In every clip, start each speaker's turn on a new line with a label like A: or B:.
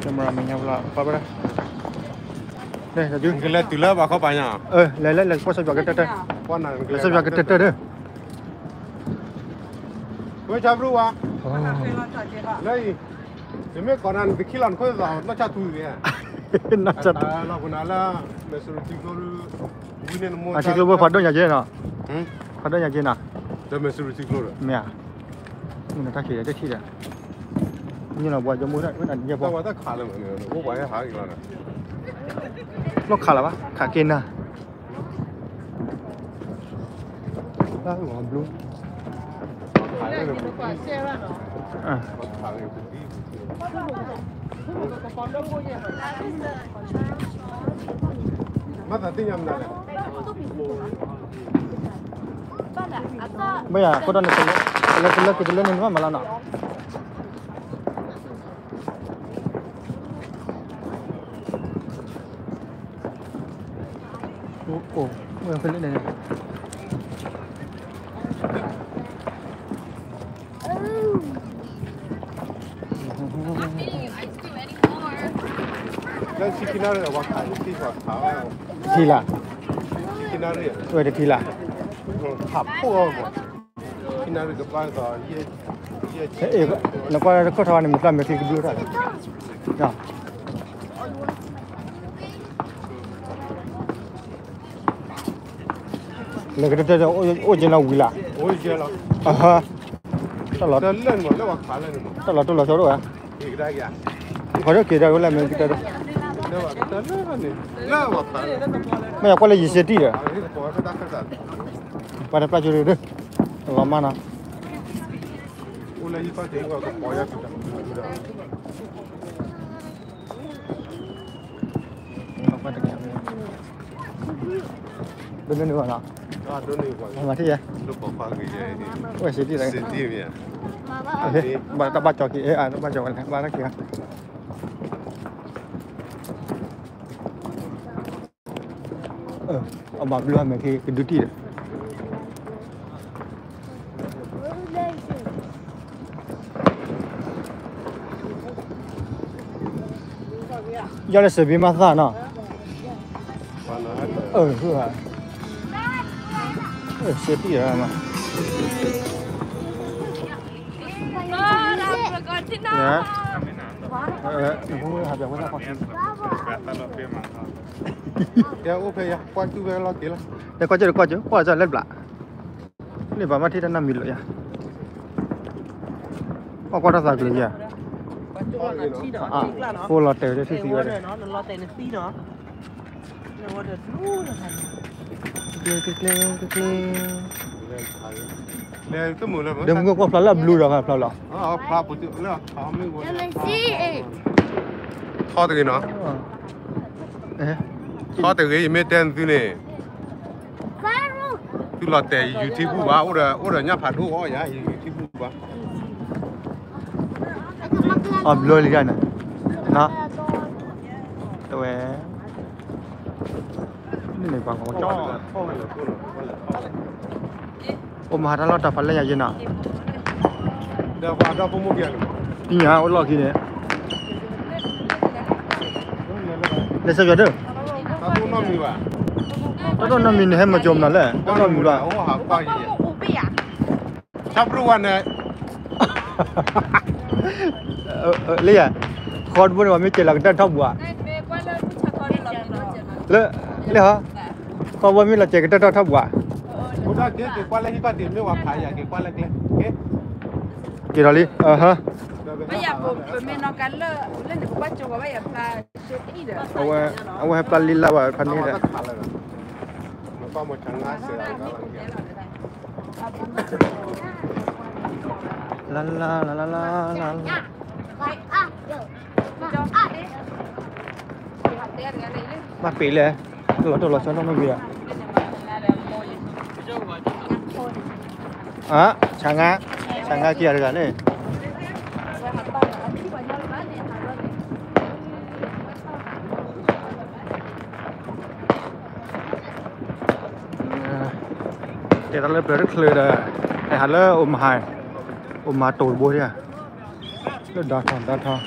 A: camera mình nhau là qua đây đây là chứ
B: cái lên từ lớp vào không phải nhỉ
A: lấy qua sao vào cái tết
B: con này
A: sao vào cái tết đấy
B: với cha bru à đây thì mấy con ăn cái khi làm khơi vào nó chặt thui vậy
A: nó chặt
B: nó cũng là mấy số tiền
A: à chỉ lúc phát đôi nhà chơi nào phát đôi nhà chơi nào
B: đó mấy số tiền rồi
A: mẹ mình ta chỉ để khi đấy như là bỏ cho mũi đấy vẫn ăn nhiều
B: bao ta khá là nhiều nó bỏ cái hả cái này
A: nó khá là ba khá kiên à đó ngon luôn
B: mất là tin nhầm này
A: bây giờ có đơn là cái lên nên mà làm nào ồ bây giờ lên này
B: cái chicken này là quạt thảiที่quạt thải
A: ทีละ
B: chicken này
A: เดี๋ยวทีละ
B: ขับพวกchicken nàyก็บ้านก็เย่
A: แล้วก็ทอดนี่มันก็ไม่ทีก็ดูได้เนาะแล้วก็จะโอ้ยเราวิละ
B: โอ้ยเจ้าเรา
A: ฮะตลอด
B: เล่นหมดแล้วว่าขายเล่นหมด
A: ตลอดชอบด้วยอ่ะ
B: อีกได้ยัง
A: พอจะกี่ได้ก็แล้วมันกี่ได้
B: เล่นว่าเล่นนี่เล่นว่าขาย
A: ไม่อยากก็เลยยิงเสียดีอ่ะ
B: อันนี้ก็พอจะได้แค่นั้น
A: ไปได้ปลาจุดเด้อลองมานะ
B: อุลัยฟ้าเจ๋งก็พอจะกินได้
A: เอาไปตะเกียบเดินดูก่อนนะ
B: โดนนี่ก่อน
A: มาที่ยัง
B: ลูกฟ้ากี่เจ๋งนี่
A: โอ้ยเสียดีเลย
B: เสียดีมั้ย
A: โอเคบ้านจอกี่บ้านจอกันแล้วบ้านนักเกียร์เอามาดูให้มันคือดูที่要来视频吗？啥呢？是吧？学弟了嘛？不会，还别问他好听。
B: ya OK ya quan chú về lo kỹ lắm
A: để qua chứ qua giờ lên bạ này bảo mà thì đã nằm mịt rồi ya qua đó sao vậy cô lọt tè cho xí xí vậy
C: nó lọt tè nó xí nó
B: nè cái mùi là
A: đừng có qua là blue rồi hả là
B: pha bự tự là pha mới ngon kho từ cái nó kho từ cái gì mấy tên từ này từ lọt tè YouTube ba ở đây nhà phạt thu có nhà YouTube ba
A: blue đi ra nè nó tôi này bằng con chó mà hắn lo tập phải lấy gì nào
B: đâu vào đâu không mua tiền
A: đi nhà ở lo kia này lấy sao vậy đó
B: tao tu năm mươi ba
A: tao năm mươi hết mà chôm nào lẽ tao năm mươi ba
B: ô hả bao nhiêu sắp luôn này
A: lấy à con muốn mà mấy chuyện là cái thóc quả lấy hả con muốn mấy là chuyện cái thóc quả
B: udah cái quan lại cái tiền mới vào phải vậy cái quan lại
A: cái đó đi hả
D: bây giờ mình nó cắn lên được bắt chuột bây giờ là chết đi rồi
A: ông hay plan lila và phần này đấy
B: nó có một thằng ngã sữa
A: la la la la la la mà bị lệ lọt cho nó mới về chẳng ngã kia được này để ta lấy bớt khơi đây hay hẳn là ôm mà tồi bôi đi à nó đào thòng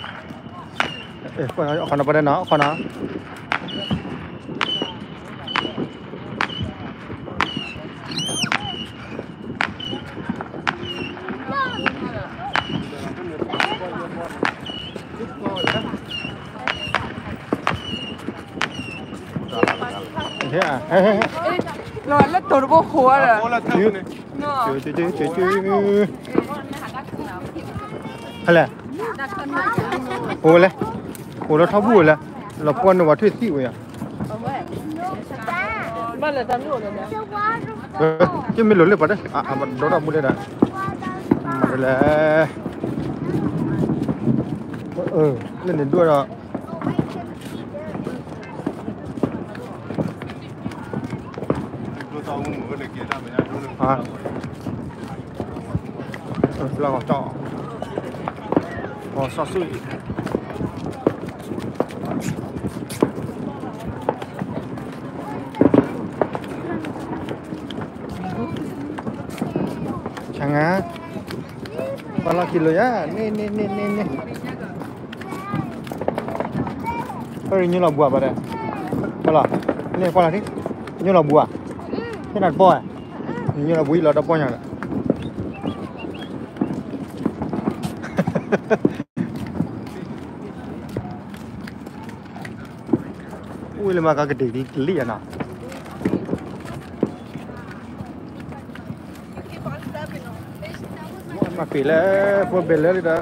A: Khana pada na, khana. Thế à?
D: Rồi nó tụt vô khua rồi.
A: Chứ. Hay là? Ồ lên. Ồ nó tháo bùi là. Là con nó vào thuê xịu vậy à?
D: Mà là tao nuôi rồi nè.
A: Chứ mình lớn lên vào đấy. À mà đó là mua đây này. Mà là lên đến đuôi rồi. À. Là ngọc trọ. Sao sụi. Chẳng á. Còn là kilo á. Nè. Như là bùa vào đây. Còn là. Nè con là đi. Như là bùa. Thế là bò à? Như là bùi là đập bò nhỉ? Ui là mà cái gì đi liền à? Mà phỉ lẽ vừa bền lẽ đi đó.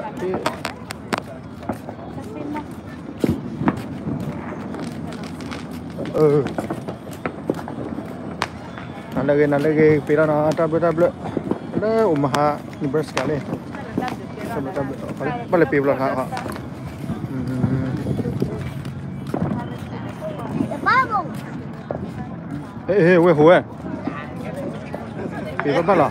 A: Nanda lagi phỉ nó tablet. Ada umah ni bersekali. Boleh phỉ belakang ha. Ê, quê hùa. Phỉ có bắt là.